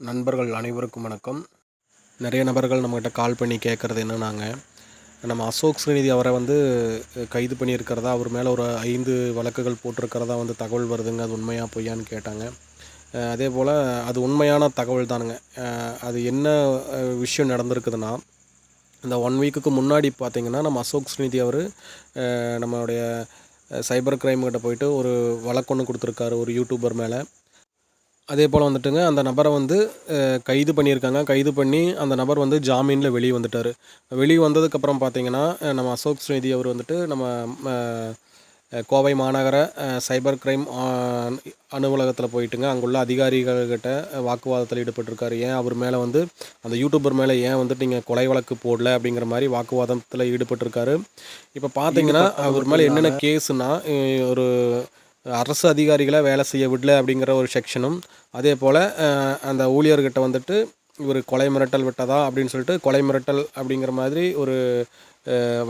நண்பர்கள் அனைவருக்கும் வணக்கம். நிறைய நபர்கள் நம்மகிட்ட கால் பண்ணி கேட்குறது என்னன்னாங்க, நம்ம அசோக் ஸ்ரீநிதி அவரை கைது பண்ணியிருக்கிறதா, அவர் மேலே ஒரு 5 வழக்குகள் போட்டிருக்கிறதா தகவல் வருதுங்க. அது உண்மையா பொய்யான்னு கேட்டாங்க. அதேபோல் அது உண்மையான தகவல் தானுங்க. அது என்ன விஷயம் நடந்திருக்குதுன்னா, இந்த 1 வீக்குக்கு முன்னாடி பார்த்திங்கன்னா, நம்ம அசோக் ஸ்ரீநிதி அவர் நம்மளுடைய சைபர் கிரைம் கிட்ட போயிட்டு ஒரு வழக்கு ஒன்று கொடுத்துருக்காரு ஒரு யூடியூபர் மேலே. அதே போல் அந்த நபரை கைது பண்ணியிருக்காங்க. கைது பண்ணி அந்த நபர் ஜாமீனில் வெளியே வந்துட்டார். வெளியே வந்ததுக்கப்புறம் பார்த்திங்கன்னா, நம்ம அசோக் ஸ்ரீநிதி அவர் நம்ம கோவை மாநகர சைபர் கிரைம் அலுவலகத்தில் போயிட்டுங்க, அங்குள்ள அதிகாரிகள்கிட்ட வாக்குவாதத்தில் ஈடுபட்டிருக்காரு. ஏன் அவர் மேலே அந்த யூடியூபர் மேலே ஏன் நீங்கள் கொலை வழக்கு போடல அப்படிங்கிற மாதிரி வாக்குவாதத்தில் ஈடுபட்டிருக்காரு. இப்போ பார்த்திங்கன்னா, அவர் மேலே என்னென்ன கேஸுன்னா, ஒரு அரசு அதிகாரிகளை வேலை செய்ய விடல அப்படிங்கிற ஒரு செக்ஷனும், அதே போல் அந்த ஊழியர்கிட்ட இவர் கொலை மிரட்டல் விட்டதா அப்படின்னு சொல்லிட்டு கொலை மிரட்டல் அப்படிங்கிற மாதிரி ஒரு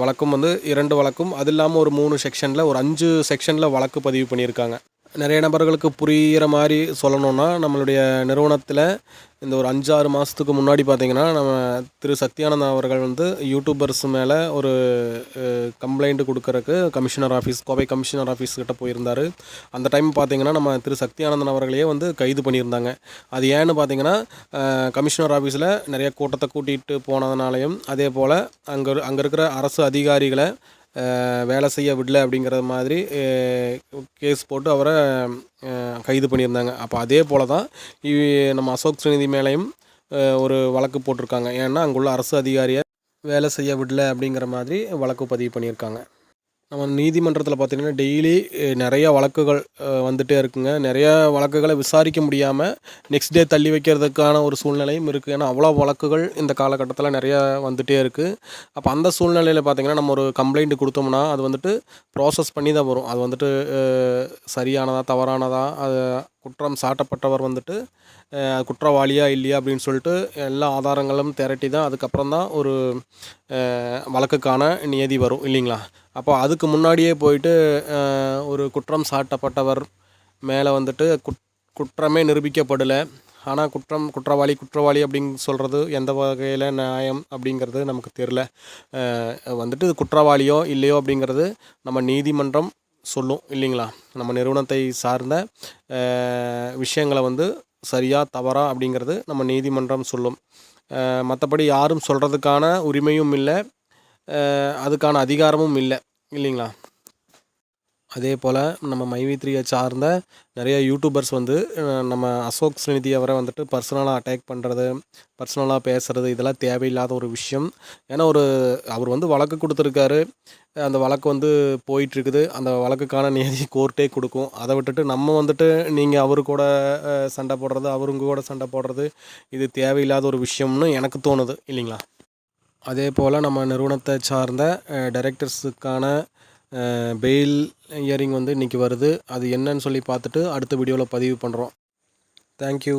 வழக்கும் 2 வழக்கும், அது இல்லாமல் ஒரு 3 செக்ஷனில் ஒரு 5 செக்ஷனில் வழக்கு பதிவு பண்ணியிருக்காங்க. நிறைய நபர்களுக்கு புரிகிற மாதிரி சொல்லணுன்னா, நம்மளுடைய நிறுவனத்தில் இந்த ஒரு 5-6 மாதத்துக்கு முன்னாடி பார்த்திங்கன்னா, நம்ம திரு சத்யானந்தன் அவர்கள் யூடியூபர்ஸ் மேலே ஒரு கம்ப்ளைண்ட் கொடுக்கறக்கு commissioner office, Kovai commissioner office கிட்ட போயிருந்தார். அந்த டைம் பார்த்திங்கன்னா, நம்ம திரு சத்யானந்தன் அவர்களையே கைது பண்ணியிருந்தாங்க. அது ஏன்னு பார்த்திங்கன்னா, கமிஷனர் ஆஃபீஸில் நிறைய கூட்டத்தை கூட்டிகிட்டு போனதுனாலையும், அதே போல் அங்கே இருக்கிற அரசு அதிகாரிகளை வேலை செய்ய விடல அப்படிங்கிற மாதிரி கேஸ் போட்டு அவரை கைது பண்ணியிருந்தாங்க. அப்போ அதே போல் தான் நம்ம அசோக் ஸ்ரீநிதி மேலேயும் ஒரு வழக்கு போட்டிருக்காங்க. ஏன்னா அங்குள்ள அரசு அதிகாரியை வேலை செய்ய விடல அப்படிங்கிற மாதிரி வழக்கு பதிவு பண்ணியிருக்காங்க. நம்ம நீதிமன்றத்தில் பார்த்திங்கன்னா டெய்லி நிறைய வழக்குகள் வந்துகிட்டே இருக்குங்க. நிறைய வழக்குகளை விசாரிக்க முடியாமல் நெக்ஸ்ட் டே தள்ளி வைக்கிறதுக்கான ஒரு சூழ்நிலையும் இருக்குது. ஏன்னா அவ்வளோ வழக்குகள் இந்த காலகட்டத்தில் நிறையா வந்துகிட்டே இருக்குது. அப்போ அந்த சூழ்நிலையில் பார்த்திங்கன்னா, நம்ம ஒரு கம்ப்ளைண்ட் கொடுத்தோம்னா அது ப்ராசஸ் பண்ணி தான் வரும். அது சரியானதா தவறானதா, அது குற்றம் சாட்டப்பட்டவர் குற்றவாளியா இல்லையா அப்படின்னு சொல்லிட்டு எல்லா ஆதாரங்களும் திரட்டி தான் அதுக்கப்புறம் தான் ஒரு வழக்குக்கான நியதி வரும் இல்லைங்களா. அப்போ அதுக்கு முன்னாடியே போயிட்டு ஒரு குற்றம் சாட்டப்பட்டவர் மேலே குற்றமே நிரூபிக்கப்படலை, ஆனால் குற்றவாளி அப்படின்னு சொல்கிறது எந்த வகையில் நியாயம் அப்படிங்கிறது நமக்கு தெரில. குற்றவாளியோ இல்லையோ அப்படிங்கிறது நம்ம நீதிமன்றம் சொல்லும் இல்லைங்களா. நம்ம நிறுவனத்தை சார்ந்த விஷயங்களை சரியா தவறா அப்படிங்கிறது நம்ம நீதிமன்றம் சொல்லும். மற்றபடி யாரும் சொல்கிறதுக்கான உரிமையும் இல்லை, அதுக்கான அதிகாரமும் இல்லை இல்லைங்களா. அதே போல் நம்ம மைவி3யை சார்ந்த நிறைய யூடியூபர்ஸ் நம்ம அசோக் ஸ்ரீநிதி அவரை பர்சனலாக அட்டாக் பண்ணுறது, பர்சனலாக பேசுகிறது, இதெல்லாம் தேவையில்லாத ஒரு விஷயம். ஏன்னா அவர் வழக்கு கொடுத்துருக்காரு, அந்த வழக்கு போயிட்டுருக்குது. அந்த வழக்குக்கான நீதி கோர்ட்டே கொடுக்கும். அதை விட்டுட்டு நம்ம நீங்கள் அவரு கூட சண்டை போடுறது, அவருங்க கூட சண்டை போடுறது, இது தேவையில்லாத ஒரு விஷயம்னு எனக்கு தோணுது இல்லைங்களா. அதே போல் நம்ம நிறுவனத்தை சார்ந்த டைரக்டர்ஸுக்கான பெயில் ஹியரிங் இன்றைக்கி வருது. அது என்னன்னு சொல்லி பார்த்துட்டு அடுத்த வீடியோவில் பதிவு பண்ணுறோம். தேங்க்யூ.